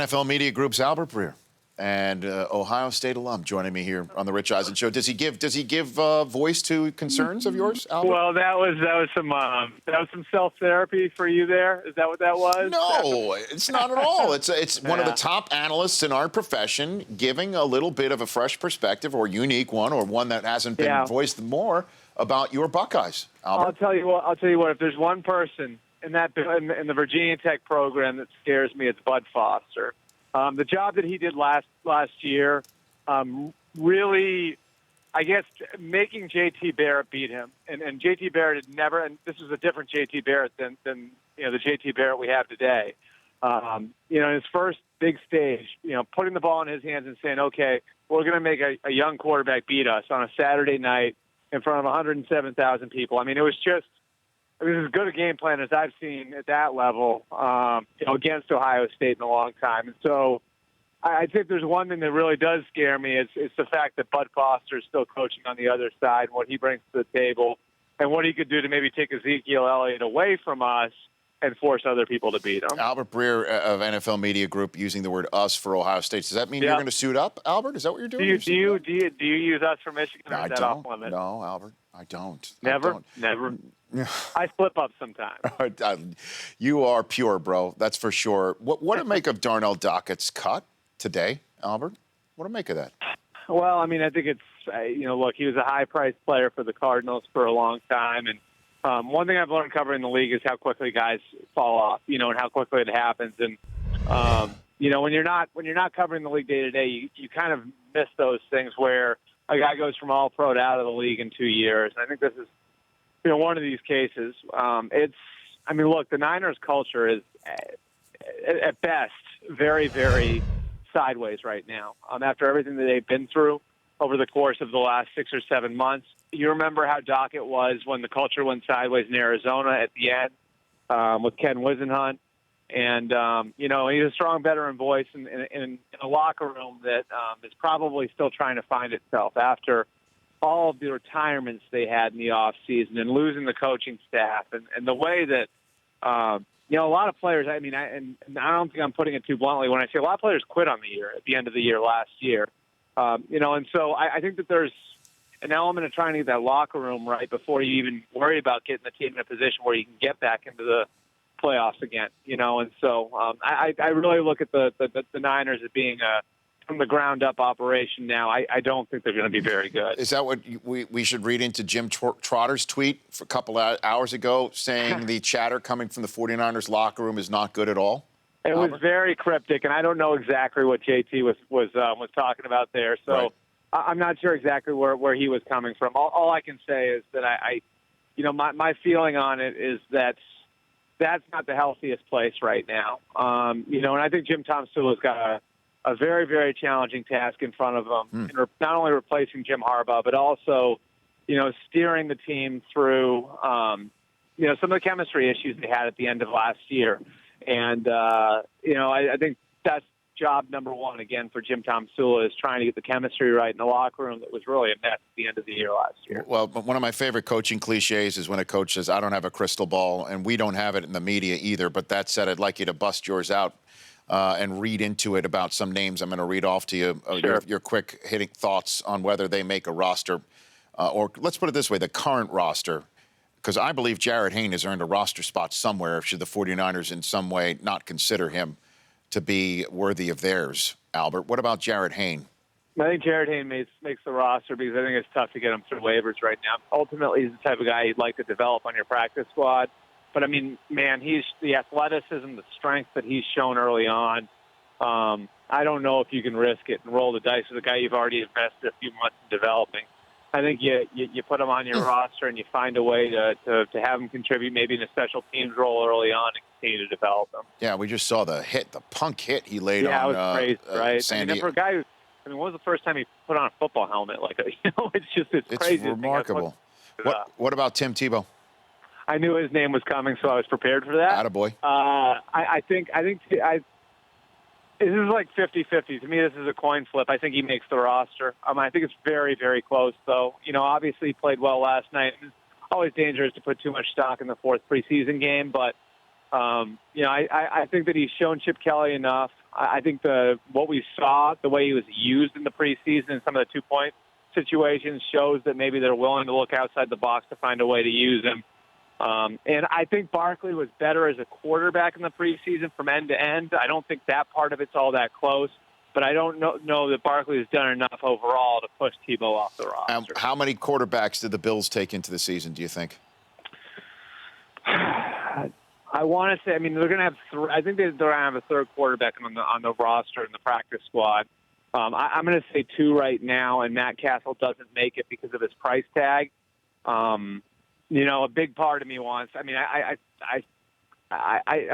NFL Media Group's Albert Breer and Ohio State alum joining me here on the Rich Eisen Show. Does he give voice to concerns of yours, Albert? Well, that was some self-therapy for you there. Is that what that was? No, it's not at all. It's one of the top analysts in our profession giving a little bit of a fresh perspective, or unique one, or one that hasn't been voiced more about your Buckeyes, Albert. I'll tell you what. If there's one person in the Virginia Tech program that scares me, it's Bud Foster. The job that he did last year, really, I guess, making J.T. Barrett beat him. And J.T. Barrett had never, and this is a different J.T. Barrett than the J.T. Barrett we have today. In his first big stage, putting the ball in his hands and saying, okay, we're going to make a young quarterback beat us on a Saturday night in front of 107,000 people. I mean, it was just, it was as good a game plan as I've seen at that level, against Ohio State in a long time. And so I think there's one thing that really does scare me. It's the fact that Bud Foster is still coaching on the other side, what he brings to the table, and what he could do to maybe take Ezekiel Elliott away from us and force other people to beat him. Albert Breer of NFL Media Group using the word "us" for Ohio State. Does that mean you're going to suit up, Albert? Is that what you're doing? Do you use "us" for Michigan? No, or is that off limit? No, Albert, I don't. Never. I slip up sometimes. You are pure, bro. That's for sure. What to make of Darnell Dockett's cut today, Albert? What to make of that? Well, I mean, I think it's look, he was a high-priced player for the Cardinals for a long time, and one thing I've learned covering the league is how quickly guys fall off, and how quickly it happens. And when you're not covering the league day to day, you kind of miss those things where a guy goes from all pro to out of the league in 2 years. And I think this is one of these cases. Look, the Niners culture is at best very, very sideways right now. After everything that they've been through over the course of the last 6 or 7 months. You remember how Dockett was when the culture went sideways in Arizona at the end with Ken Wisenhunt. And, he's a strong veteran voice in a locker room that is probably still trying to find itself after all of the retirements they had in the offseason and losing the coaching staff. And the way that, a lot of players, I don't think I'm putting it too bluntly when I say a lot of players quit on the year at the end of the year last year. And so I think that there's an element of trying to get that locker room right before you even worry about getting the team in a position where you can get back into the playoffs again, and so I really look at the Niners as being a from the ground up operation now. I don't think they're going to be very good. Is that what we should read into Jim Trotter's tweet a couple of hours ago saying the chatter coming from the 49ers locker room is not good at all? It was very cryptic, and I don't know exactly what JT was talking about there. So right. I'm not sure exactly where he was coming from. All I can say is that my feeling on it is that that's not the healthiest place right now. And I think Jim Tomsula's got a very, very challenging task in front of him, in not only replacing Jim Harbaugh, but also, steering the team through, some of the chemistry issues they had at the end of last year. And, I think that's job number one, again, for Jim Tomsula is trying to get the chemistry right in the locker room that was really a mess at the end of the year last year. Well, one of my favorite coaching cliches is when a coach says, I don't have a crystal ball, and we don't have it in the media either. But that said, I'd like you to bust yours out and read into it about some names I'm going to read off to you. Sure. Your quick hitting thoughts on whether they make a roster. Or let's put it this way, the current roster. Because I believe Jarrett Hayne has earned a roster spot somewhere should the 49ers in some way not consider him to be worthy of theirs. Albert, what about Jarrett Hayne? I think Jarrett Hayne makes the roster because I think it's tough to get him through waivers right now. Ultimately, he's the type of guy you'd like to develop on your practice squad. But, he's the athleticism, the strength that he's shown early on. I don't know if you can risk it and roll the dice with a guy you've already invested a few months in developing. I think you put him on your roster and you find a way to have him contribute maybe in a special teams role early on and continue to develop him. Yeah, we just saw the punk hit he laid on. Yeah, it was crazy, right? Sandy. For a guy who, when was the first time he put on a football helmet? It's crazy. It's remarkable. What about Tim Tebow? I knew his name was coming, so I was prepared for that. Attaboy. I think this is like 50-50. To me, this is a coin flip. I think he makes the roster. I think it's very, very close, though. Obviously he played well last night. It's always dangerous to put too much stock in the fourth preseason game, but I think that he's shown Chip Kelly enough. I think what we saw, the way he was used in the preseason in some of the two-point situations shows that maybe they're willing to look outside the box to find a way to use him. And I think Barkley was better as a quarterback in the preseason from end to end. I don't think that part of it's all that close, but I don't know that Barkley has done enough overall to push Tebow off the roster. How many quarterbacks did the Bills take into the season, do you think? I want to say, they're going to have I think they're going to have a third quarterback on the roster in the practice squad. I'm going to say 2 right now, and Matt Castle doesn't make it because of his price tag. A big part of me wants. A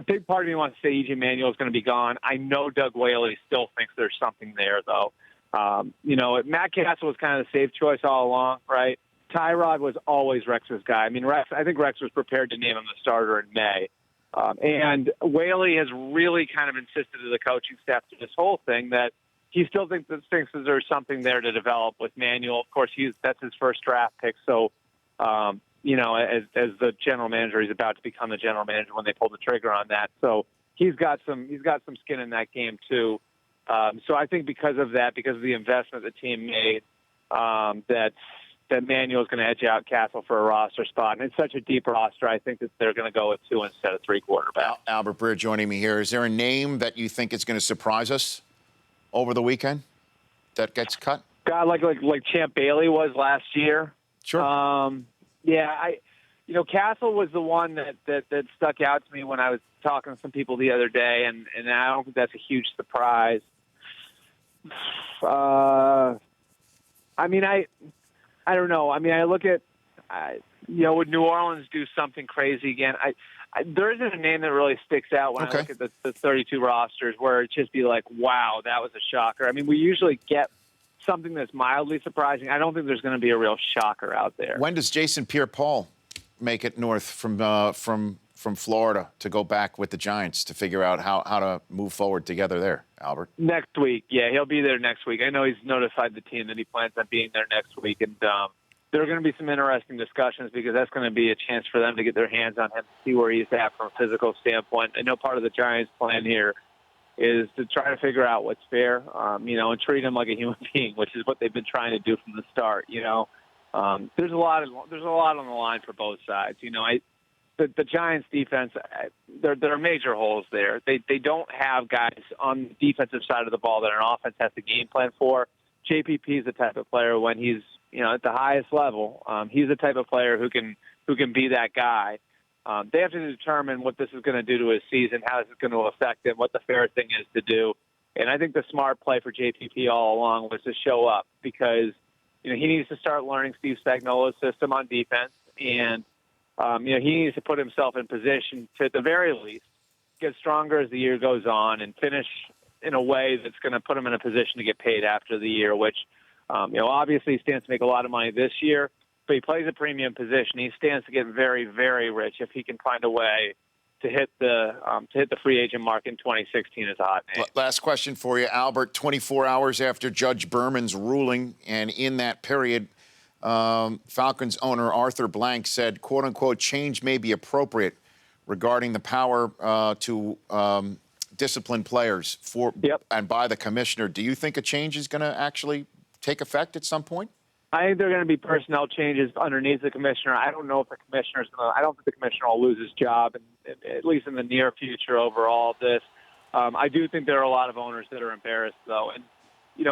big part of me wants to say E.J. Manuel is going to be gone. I know Doug Whaley still thinks there's something there, though. Matt Castle was kind of the safe choice all along, right? Tyrod was always Rex's guy. I think Rex was prepared to name him the starter in May. And Whaley has really kind of insisted to the coaching staff through this whole thing that he still thinks that there's something there to develop with Manuel. Of course, that's his first draft pick. So, as the general manager, he's about to become the general manager when they pull the trigger on that. So he's got some skin in that game too. So I think because of that, because of the investment the team made, that Manuel is going to edge out Castle for a roster spot. And it's such a deep roster, I think that they're going to go with 2 instead of 3 quarterbacks. Albert Breer joining me here. Is there a name that you think is going to surprise us over the weekend that gets cut? God, like Champ Bailey was last year. Sure. Castle was the one that stuck out to me when I was talking to some people the other day, and I don't think that's a huge surprise. I don't know. I look at, would New Orleans do something crazy again? There isn't a name that really sticks out when I look at the 32 rosters where it just be like, wow, that was a shocker. We usually get something that's mildly surprising. I don't think there's going to be a real shocker out there. When does Jason Pierre-Paul make it north from Florida to go back with the Giants to figure out how to move forward together there, Albert? Next week. Yeah, he'll be there next week. I know he's notified the team that he plans on being there next week. And there are going to be some interesting discussions because that's going to be a chance for them to get their hands on him, see where he's at from a physical standpoint. I know part of the Giants' plan here is to try to figure out what's fair, and treat him like a human being, which is what they've been trying to do from the start. There's a lot on the line for both sides. The Giants' defense, there are major holes there. They don't have guys on the defensive side of the ball that an offense has to game plan for. JPP is the type of player when he's at the highest level. He's the type of player who can be that guy. They have to determine what this is going to do to his season, how this is going to affect him, what the fair thing is to do. And I think the smart play for JPP all along was to show up because he needs to start learning Steve Spagnuolo's system on defense, and he needs to put himself in position to, at the very least, get stronger as the year goes on and finish in a way that's going to put him in a position to get paid after the year, which, obviously he stands to make a lot of money this year, but he plays a premium position. He stands to get very, very rich if he can find a way to hit the free agent mark in 2016 as a hot name. Last question for you, Albert. 24 hours after Judge Berman's ruling, and in that period, Falcons owner Arthur Blank said, quote unquote, change may be appropriate regarding the power to discipline players and by the commissioner. Do you think a change is going to actually take effect at some point? I think there are going to be personnel changes underneath the commissioner. I don't know if the commissioner's going to. I don't think the commissioner will lose his job, at least in the near future. Overall, this. I do think there are a lot of owners that are embarrassed, though, and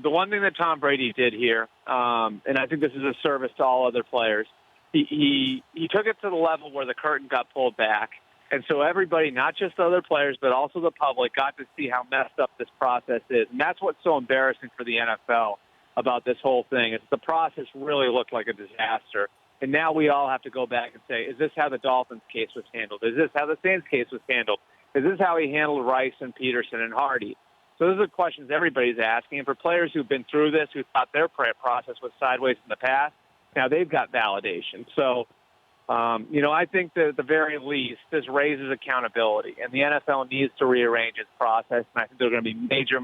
the one thing that Tom Brady did here, and I think this is a service to all other players. He took it to the level where the curtain got pulled back, and so everybody, not just other players, but also the public, got to see how messed up this process is, and that's what's so embarrassing for the NFL about this whole thing. Is the process really looked like a disaster. And now we all have to go back and say, is this how the Dolphins case was handled? Is this how the Saints case was handled? Is this how he handled Rice and Peterson and Hardy? So those are questions everybody's asking. And for players who've been through this, who thought their process was sideways in the past, now they've got validation. So, I think that at the very least, this raises accountability. And the NFL needs to rearrange its process. And I think there are going to be major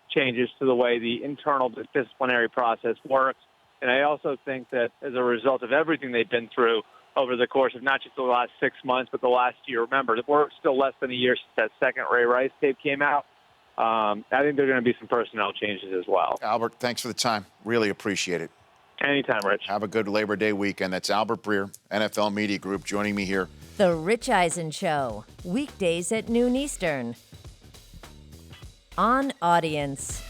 changes to the way the internal disciplinary process works. And I also think that as a result of everything they've been through over the course of not just the last 6 months, but the last year. Remember, we're still less than a year since that second Ray Rice tape came out. I think there are going to be some personnel changes as well. Albert, thanks for the time. Really appreciate it. Anytime, Rich. Have a good Labor Day weekend. That's Albert Breer, NFL Media Group, joining me here. The Rich Eisen Show, weekdays at noon Eastern. On Audience.